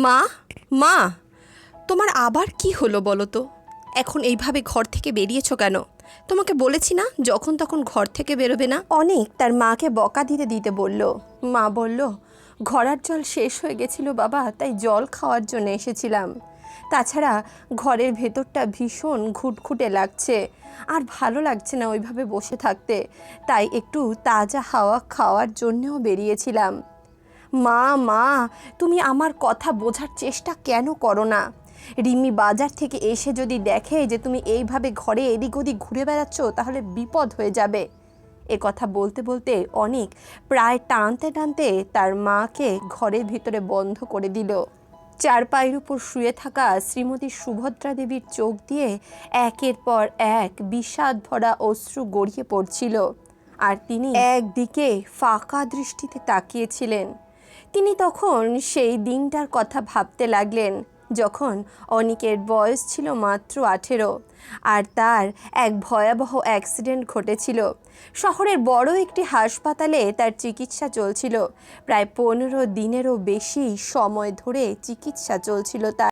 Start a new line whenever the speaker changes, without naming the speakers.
মা, মা, তোমার আবার কি হলো বলো তো? এখন এইভাবে ঘর থেকে বেরিয়েছো কেন? তোমাকে বলেছি না যখন তখন ঘর থেকে বেরোবে না। অনেক তার মাকে বকা দিতে দিতে বলল। মা বলল, ঘোড়ার জল শেষ হয়ে গেছিল বাবা, তাই জল খাওয়ার জন্য এসেছিলাম। তাছাড়া ঘরের ভেতরটা ভীষণ ঘুটঘুটে লাগছে, আর ভালো লাগছে না ওইভাবে বসে থাকতে, তাই একটু তাজা হাওয়া খাওয়ার জন্যও বেরিয়েছিলাম। মা, মা, তুমি আমার কথা বোঝার চেষ্টা কেন করো না? রিমি বাজার থেকে এসে যদি দেখে যে তুমি এইভাবে ঘরে এদিক ওদিক ঘুরে বেড়াচ্ছ, তাহলে বিপদ হয়ে যাবে। এ কথা বলতে বলতে অনেক প্রায় টানতে টানতে তার মাকে ঘরের ভিতরে বন্ধ করে দিল। চারপায়ের উপর শুয়ে থাকা শ্রীমতী সুভদ্রা দেবীর চোখ দিয়ে একের পর এক বিষাদ ভরা অশ্রু গড়িয়ে পড়ছিল, আর তিনি একদিকে ফাঁকা দৃষ্টিতে তাকিয়েছিলেন। তিনি তখন সেই দিনটার কথা ভাবতে লাগলেন যখন অনিকের বয়স ছিল মাত্র 18, আর তার এক ভয়াবহ অ্যাক্সিডেন্ট ঘটেছিল। শহরের বড় একটি হাসপাতালে তার চিকিৎসা চলছিল। প্রায় 15 দিনেরও বেশি সময় ধরে চিকিৎসা চলছিল তার।